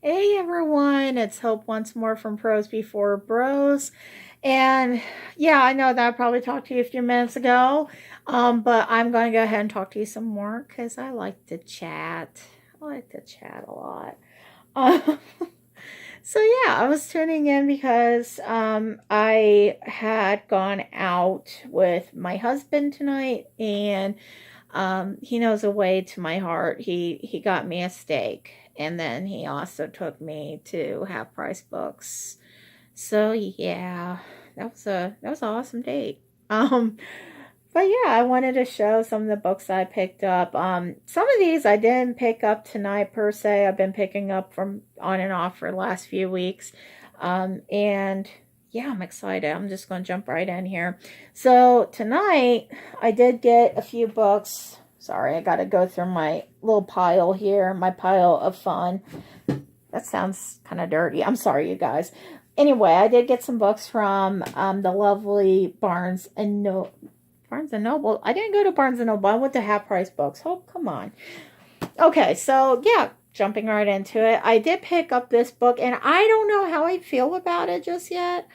Hey everyone, it's Hope once more from Pros Before Bros. And yeah, I know that I probably talked to you a few minutes ago, but I'm going to go ahead and talk to you some more because I like to chat. I like to chat a lot. Um, so yeah, I was tuning in because I had gone out with my husband tonight, and he knows a way to my heart. He got me a steak, and then he also took me to Half Price Books. So yeah, that was an awesome date. Um, but yeah, I wanted to show some of the books I picked up. Some of these I didn't pick up tonight per se. I've been picking up from on and off for the last few weeks. And yeah, I'm excited. I'm just going to jump right in here. So tonight I did get a few books. Sorry, I got to go through my little pile here, my pile of fun. That sounds kind of dirty. I'm sorry, you guys. Anyway, I did get some books from the lovely Barnes and Noble. I didn't go to Barnes and Noble. I went to Half Price Books. Oh, come on. Okay, so yeah, jumping right into it. I did pick up this book, and I don't know how I feel about it just yet.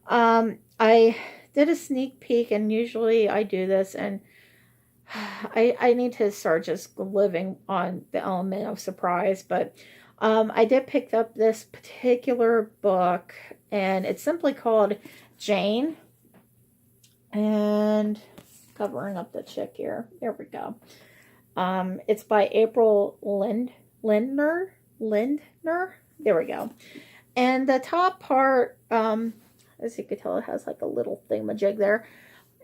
I did a sneak peek, and usually I do this, and I need to start just living on the element of surprise. But I did pick up this particular book, and it's simply called Jane. And covering up the chick here. There we go. It's by April Lindner. There we go. And the top part, as you can tell, it has like a little thingamajig there.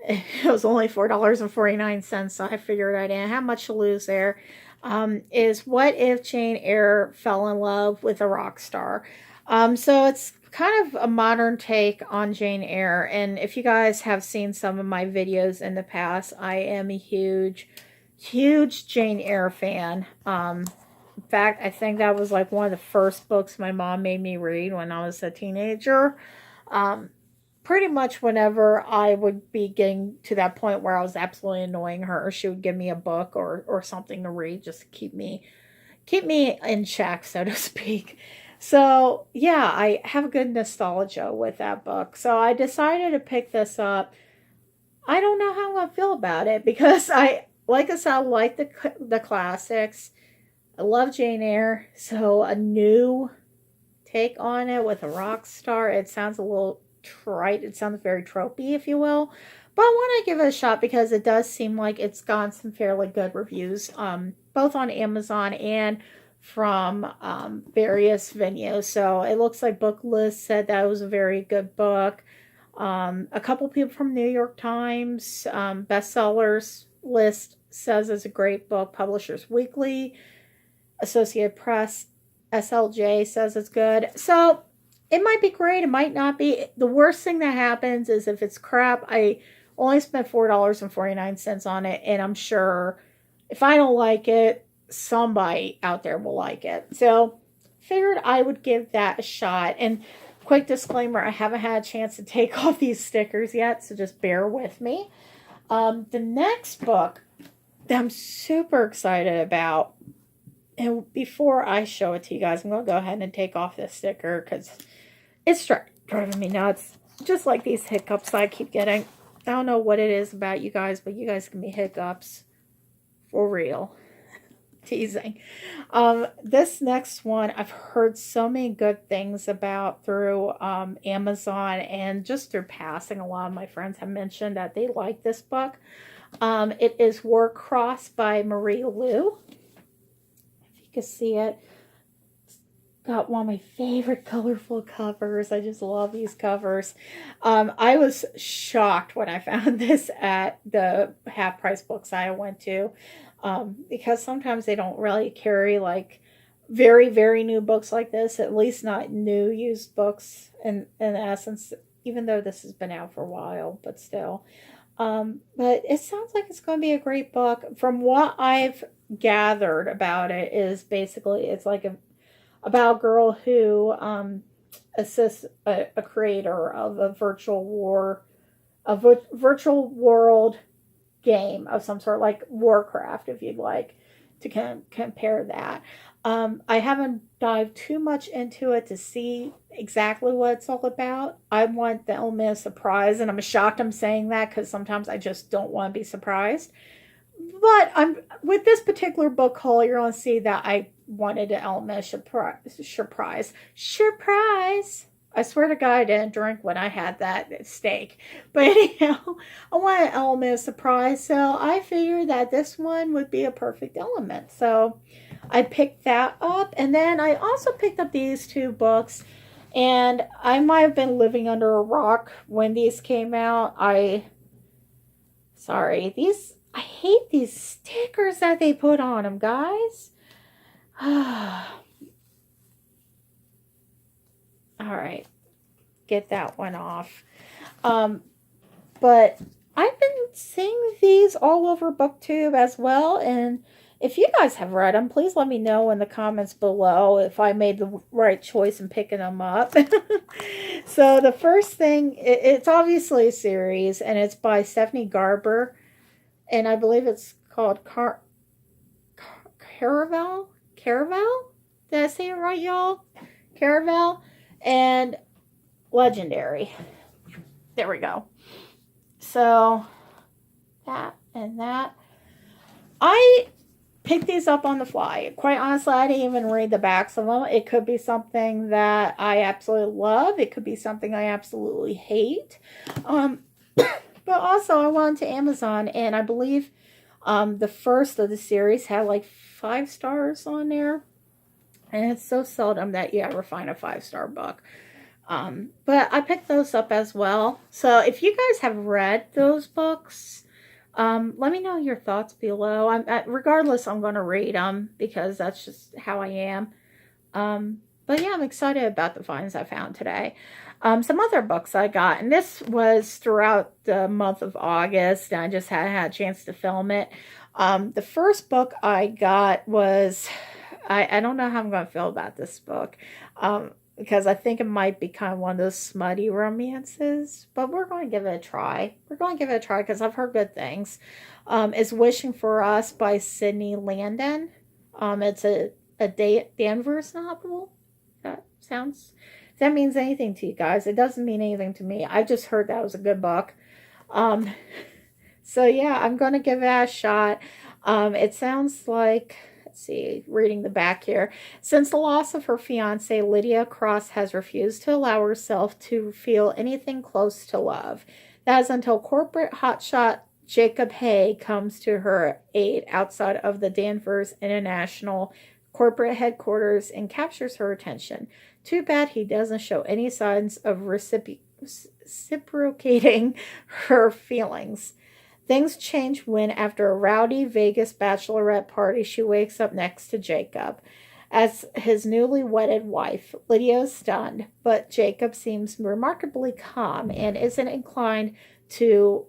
It was only $4.49, so I figured I didn't have much to lose there. Is what if Jane Eyre fell in love with a rock star? So it's kind of a modern take on Jane Eyre. And if you guys have seen some of my videos in the past, I am a huge Jane Eyre fan. In fact, I think that was like one of the first books my mom made me read when I was a teenager. Um, Pretty much whenever I would be getting to that point where I was absolutely annoying her, she would give me a book or something to read just to keep me in check, so to speak. So yeah, I have a good nostalgia with that book. So I decided to pick this up. I don't know how I'm gonna feel about it because like I said, I like the classics. I love Jane Eyre, so a new take on it with a rock star. It sounds a little trite. It sounds very tropey, if you will. But I want to give it a shot because it does seem like it's gotten some fairly good reviews, both on Amazon and from various venues. So it looks like Booklist said that was a very good book. A couple people from New York Times bestsellers list says it's a great book. Publishers Weekly, Associated Press, SLJ says it's good. So it might be great. It might not be. The worst thing that happens is if it's crap, I only spent $4.49 on it, and I'm sure if I don't like it, somebody out there will like it. So figured I would give that a shot. And quick disclaimer, I haven't had a chance to take off these stickers yet, so just bear with me. The next book that I'm super excited about, and before I show it to you guys, I'm going to go ahead and take off this sticker because it's driving me nuts. Just like these hiccups I keep getting. I don't know what it is about you guys, but you guys give me hiccups. For real. Teasing. This next one I've heard so many good things about through Amazon and just through passing. A lot of my friends have mentioned that they like this book. It is Warcross by Marie Lu. If you can see it. Got one of my favorite colorful covers. I just love these covers. I was shocked when I found this at the Half Price Books I went to, because sometimes they don't really carry like very, very new books like this, at least not new used books in essence, even though this has been out for a while, but still. But it sounds like it's going to be a great book. From what I've gathered about it is basically it's like about a girl who assists a creator of virtual world game of some sort, like Warcraft, if you'd like to compare that. I haven't dived too much into it to see exactly what it's all about. I want the element of surprise, and I'm shocked I'm saying that because sometimes I just don't want to be surprised. But I'm with this particular book haul, you're going to see that I wanted an element of surprise. Surprise! I swear to God, I didn't drink when I had that steak. But anyhow, I want an element of surprise, so I figured that this one would be a perfect element. So I picked that up, and then I also picked up these two books. And I might have been living under a rock when these came out. Sorry, I hate these stickers that they put on them, guys. All right, get that one off. But I've been seeing these all over BookTube as well, and if you guys have read them, please let me know in the comments below if I made the right choice in picking them up. So the first thing, it's obviously a series, and it's by Stephanie Garber, and I believe it's called Caraval. Caraval? Did I say it right, y'all? Caraval and Legendary. There we go. So that and that. I picked these up on the fly. Quite honestly, I didn't even read the backs of them. It could be something that I absolutely love. It could be something I absolutely hate. But also I went to Amazon, and I believe the first of the series had like 5 stars on there. And it's so seldom that you ever find a 5-star book. But I picked those up as well. So if you guys have read those books, let me know your thoughts below. Regardless, I'm going to read them because that's just how I am. But yeah, I'm excited about the finds I found today. Some other books I got, and this was throughout the month of August, and I just hadn't had a chance to film it. The first book I got was, I don't know how I'm going to feel about this book, because I think it might be kind of one of those smutty romances, but we're going to give it a try. We're going to give it a try because I've heard good things. It's Wishing for Us by Sydney Landon. It's a Danvers novel. If that means anything to you guys, it doesn't mean anything to me. I just heard that was a good book. So yeah, I'm going to give that a shot. It sounds like, let's see, reading the back here. Since the loss of her fiance, Lydia Cross has refused to allow herself to feel anything close to love. That is until corporate hotshot Jacob Hay comes to her aid outside of the Danvers International corporate headquarters and captures her attention. Too bad he doesn't show any signs of reciprocating her feelings. Things change when, after a rowdy Vegas bachelorette party, she wakes up next to Jacob. As his newly wedded wife, Lydia is stunned, but Jacob seems remarkably calm and isn't inclined to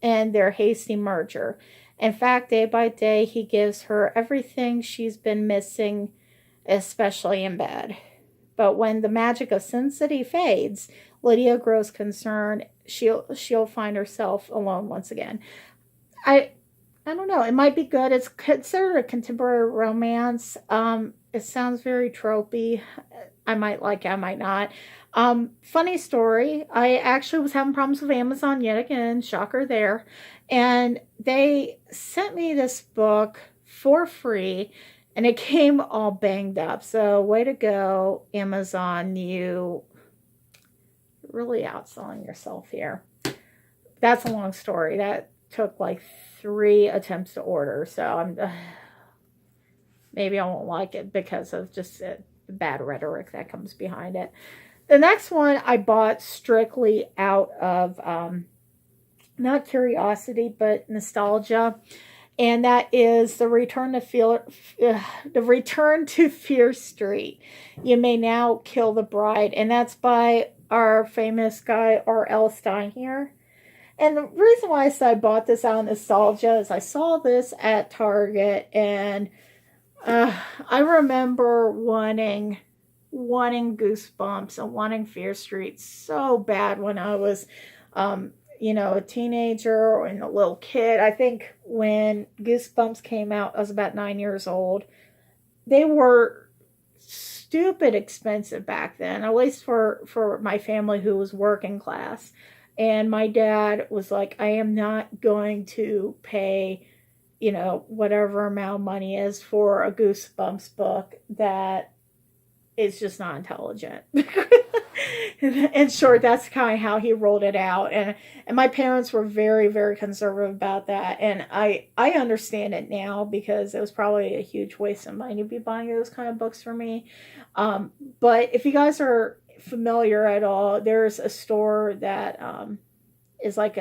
end their hasty merger. In fact, day by day, he gives her everything she's been missing, especially in bed. But when the magic of Sin City fades, Lydia grows concerned she'll find herself alone once again. I don't know. It might be good. It's considered a contemporary romance. It sounds very tropey. I might like it, I might not. Funny story. I actually was having problems with Amazon yet again. Shocker there. And they sent me this book for free, and it came all banged up. So way to go, Amazon. You really outselling yourself here. That's a long story. That took like 3 attempts to order. So maybe I won't like it because of just the bad rhetoric that comes behind it. The next one I bought strictly out of not curiosity but nostalgia, and that is the Return to Fear Street. You May Now Kill the Bride, and that's by our famous guy R.L. Stine here. And the reason why I said I bought this out of nostalgia is I saw this at Target, and I remember wanting Goosebumps and wanting Fear Street so bad when I was, a teenager and a little kid. I think when Goosebumps came out, I was about 9 years old. they were stupid expensive back then, at least for my family who was working class. And my dad was like, I am not going to pay, whatever amount of money is for a Goosebumps book that is just not intelligent. In short, that's kind of how he rolled it out. And my parents were very, very conservative about that. And I understand it now because it was probably a huge waste of money to be buying those kind of books for me. But if you guys are familiar at all, there's a store that is like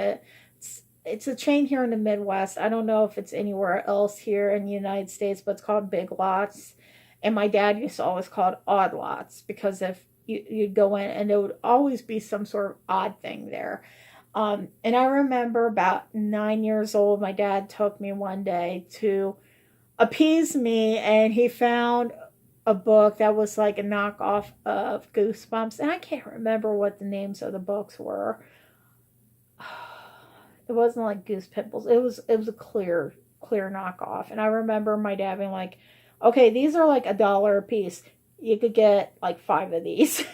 it's a chain here in the Midwest. I don't know if it's anywhere else here in the United States, but it's called Big Lots. And my dad used to always call it Odd Lots because if you'd go in and there would always be some sort of odd thing there. And I remember about 9 years old, my dad took me one day to appease me, and he found a book that was like a knockoff of Goosebumps. And I can't remember what the names of the books were. It wasn't like Goose Pimples. It was a clear knockoff. And I remember my dad being like, okay, these are like $1 a piece. You could get like 5 of these.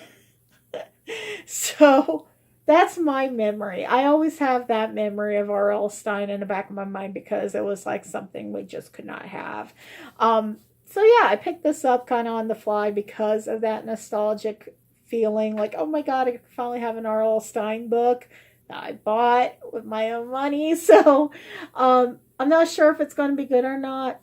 So that's my memory. I always have that memory of R.L. Stine in the back of my mind because it was like something we just could not have. So yeah, I picked this up kind of on the fly because of that nostalgic feeling. Like, oh my God, I finally have an R.L. Stine book that I bought with my own money. So I'm not sure if it's going to be good or not.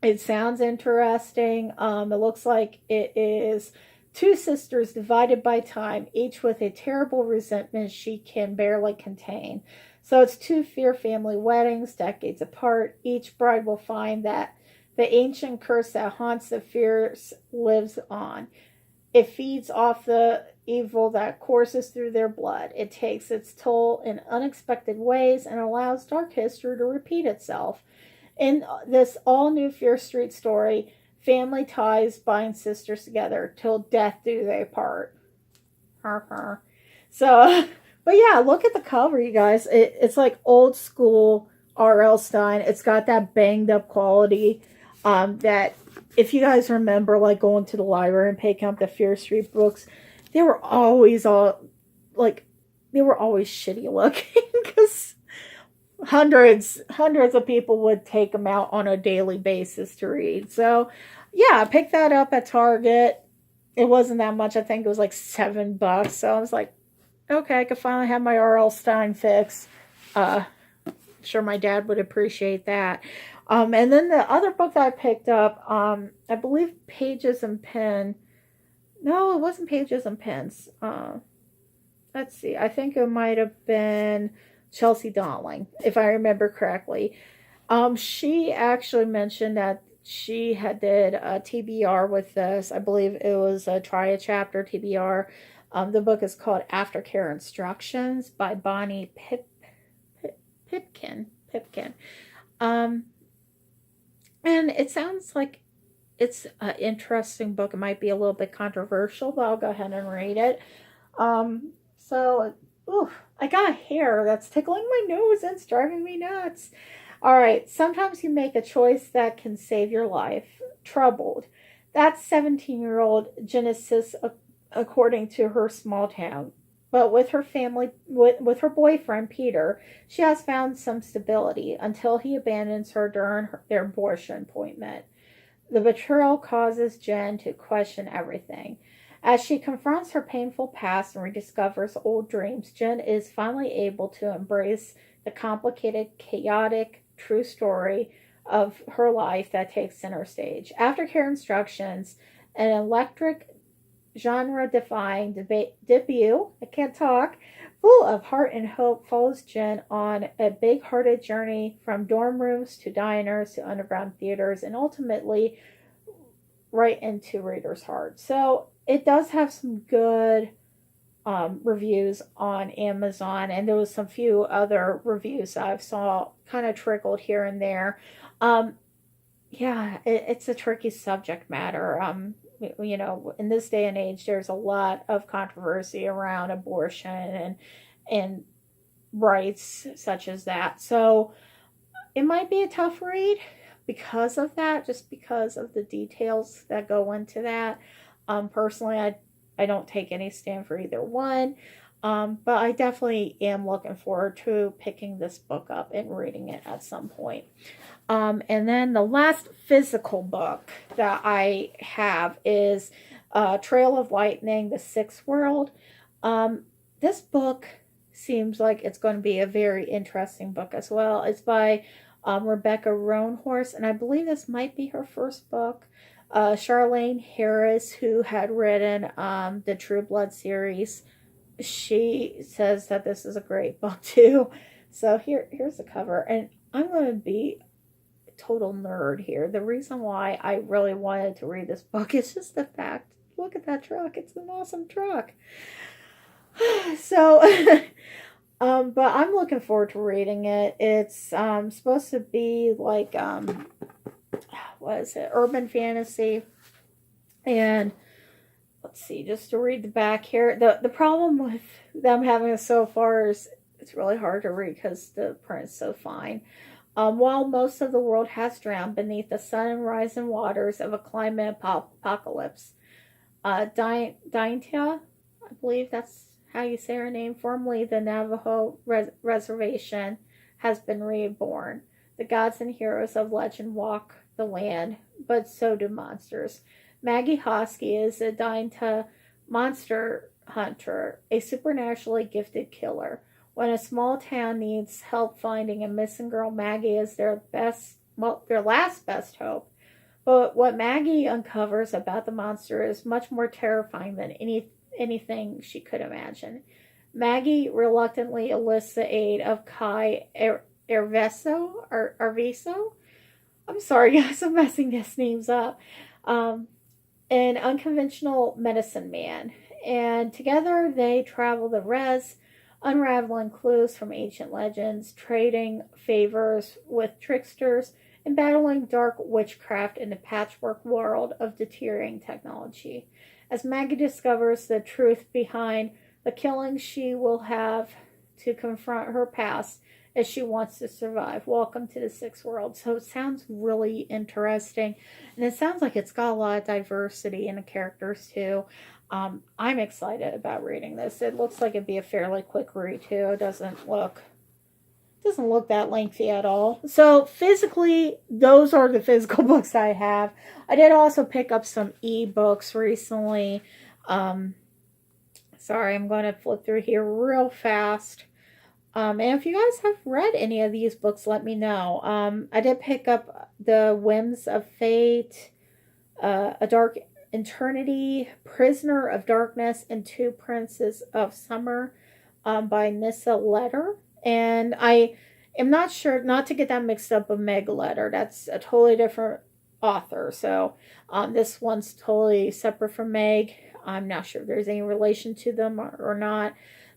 It sounds interesting. It looks like it is two sisters divided by time, each with a terrible resentment she can barely contain. So it's two Fear family weddings, decades apart. Each bride will find that the ancient curse that haunts the Fears lives on. It feeds off the evil that courses through their blood. It takes its toll in unexpected ways and allows dark history to repeat itself. In this all-new Fear Street story, family ties bind sisters together till death do they part. So, but yeah, look at the cover, you guys. It's like old school R.L. Stine. It's got that banged up quality that if you guys remember, like going to the library and picking up the Fear Street books, they were always shitty looking because hundreds of people would take them out on a daily basis to read. So yeah, I picked that up at Target. It wasn't that much. I think it was like $7. So I was like, okay, I could finally have my R.L. Stine fix. Sure my dad would appreciate that. And then the other book that I picked up, I believe Pages and Pen. No, it wasn't Pages and Pens. Let's see. I think it might have been Chelsea Donling, if I remember correctly. She actually mentioned that she had did a TBR with this. I believe it was a try a chapter TBR. The book is called Aftercare Instructions by Bonnie Pipkin. And it sounds like it's an interesting book. It might be a little bit controversial, but I'll go ahead and read it. I got hair that's tickling my nose and it's driving me nuts. All right, sometimes you make a choice that can save your life. Troubled. That's 17-year-old Genesis, according to her small town. But with her family, with her boyfriend, Peter, she has found some stability until he abandons her during their abortion appointment. The betrayal causes Jen to question everything. As she confronts her painful past and rediscovers old dreams, Jen is finally able to embrace the complicated, chaotic, true story of her life that takes center stage. Aftercare Instructions, an electric, genre-defying debut, I can't talk, full of heart and hope, follows Jen on a big-hearted journey from dorm rooms to diners to underground theaters and ultimately right into readers' hearts. So it does have some good reviews on Amazon, and there was some few other reviews I've saw kind of trickled here and there. It's a tricky subject matter. In this day and age, there's a lot of controversy around abortion and rights such as that. So it might be a tough read, because of that, just because of the details that go into that. Personally, I don't take any stand for either one. But I definitely am looking forward to picking this book up and reading it at some point. And then the last physical book that I have is Trail of Lightning, The Sixth World. This book seems like it's going to be a very interesting book as well. It's by Rebecca Roanhorse, and I believe this might be her first book. Charlaine Harris, who had written the True Blood series, she says that this is a great book too. So here's the cover, and I'm going to be a total nerd here. The reason why I really wanted to read this book is just the fact, look at that truck. It's an awesome truck. So, but I'm looking forward to reading it. It's supposed to be like, what is it? Urban fantasy. And let's see, just to read the back here. The problem with them having it so far is it's really hard to read because the print is so fine. While most of the world has drowned beneath the sun and rising waters of a climate apocalypse, Daintia, I believe that's how you say her name, formerly the Navajo Reservation, has been reborn. The gods and heroes of legend walk the land, but so do monsters. Maggie Hosky is a Daintia monster hunter, a supernaturally gifted killer. When a small town needs help finding a missing girl, Maggie is their last best hope. But what Maggie uncovers about the monster is much more terrifying than anything she could imagine. Maggie reluctantly enlists the aid of Kai Arviso. I'm sorry, guys, I'm messing these names up. An unconventional medicine man. And together they travel the res, unraveling clues from ancient legends, trading favors with tricksters, and battling dark witchcraft in the patchwork world of deteriorating technology. As Maggie discovers the truth behind the killing, she will have to confront her past as she wants to survive. Welcome to the Sixth World. So it sounds really interesting, and it sounds like it's got a lot of diversity in the characters too. I'm excited about reading this. It looks like it'd be a fairly quick read too. It doesn't look that lengthy at all. So physically, those are the physical books I have. I did also pick up some ebooks recently. Sorry, I'm going to flip through here real fast. And if you guys have read any of these books, let me know. I did pick up The Whims of Fate, A Dark Eternity, Prisoner of Darkness, and Two Princes of Summer by Nissa Letter. And I am not sure, not to get that mixed up with Meg Letter. That's a totally different author. So this one's totally separate from Meg. I'm not sure if there's any relation to them or not.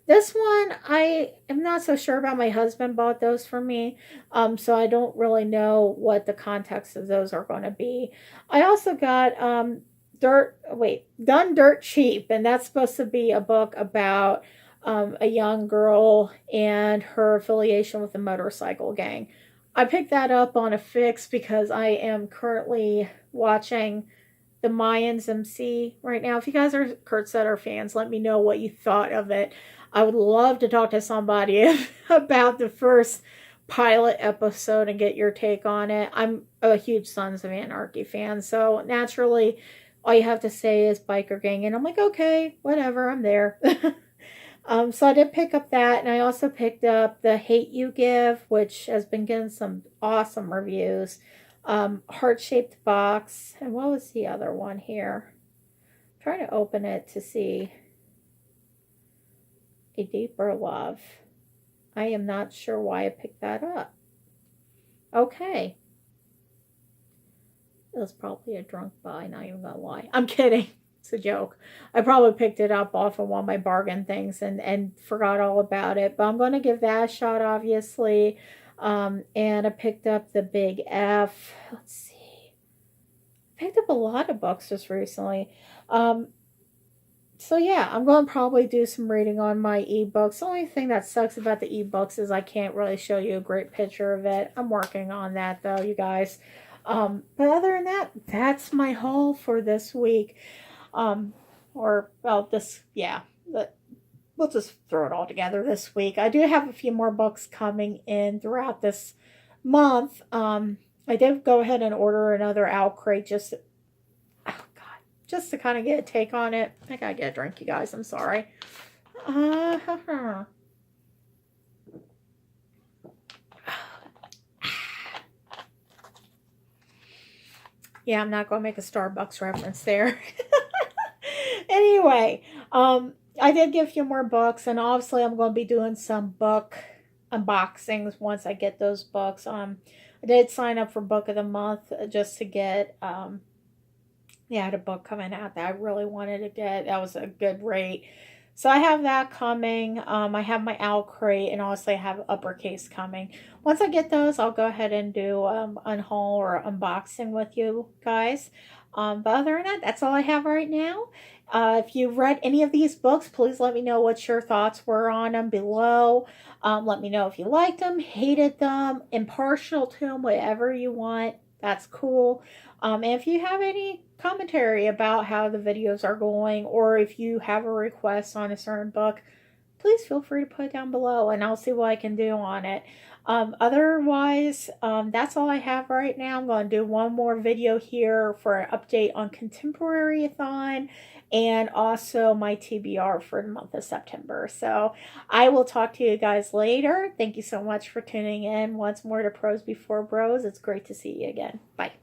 This one, I am not so sure about. My husband bought those for me, so I don't really know what the context of those are going to be. I also got Done Dirt Cheap, and that's supposed to be a book about a young girl and her affiliation with the motorcycle gang. I picked that up on a fix because I am currently watching the Mayans MC right now. If you guys are Kurt Sutter fans, let me know what you thought of it. I would love to talk to somebody about the first pilot episode and get your take on it. I'm a huge Sons of Anarchy fan, so naturally all you have to say is biker gang, and I'm like, okay, whatever, I'm there. So I did pick up that, and I also picked up The Hate U Give, which has been getting some awesome reviews. Heart-shaped box, and what was the other one here? I'm trying to open it to see. A Deeper Love. I am not sure why I picked that up. Okay. It was probably a drunk buy, not even gonna lie. I'm kidding. It's a joke. I probably picked it up off of one of my bargain things and forgot all about it. But I'm going to give that a shot, obviously. And I picked up The Big F. Let's see. I picked up a lot of books just recently. So yeah, I'm going to probably do some reading on my ebooks. The only thing that sucks about the ebooks is I can't really show you a great picture of it. I'm working on that though, you guys. But other than that, that's my haul for this week. Or, well, yeah, but we'll just throw it all together this week. I do have a few more books coming in throughout this month. I did go ahead and order another Owl Crate just, oh God, just to kind of get a take on it. I gotta get a drink, you guys. I'm sorry. Yeah, I'm not going to make a Starbucks reference there. Anyway, I did get a few more books, and obviously I'm going to be doing some book unboxings once I get those books. I did sign up for Book of the Month just to get, yeah, I had a book coming out that I really wanted to get. That was a good rate. So I have that coming. I have my Owl Crate, and also I have Uppercase coming. Once I get those, I'll go ahead and do unhaul or unboxing with you guys. But other than that, that's all I have right now. If you've read any of these books, please let me know what your thoughts were on them below. Let me know if you liked them, hated them, impartial to them, whatever you want. That's cool. And if you have any commentary about how the videos are going, or if you have a request on a certain book, please feel free to put it down below and I'll see what I can do on it. Otherwise, that's all I have right now. I'm going to do one more video here for an update on Contemporary-a-thon and also my TBR for the month of September. So I will talk to you guys later. Thank you so much for tuning in once more to Pros Before Bros. It's great to see you again. Bye.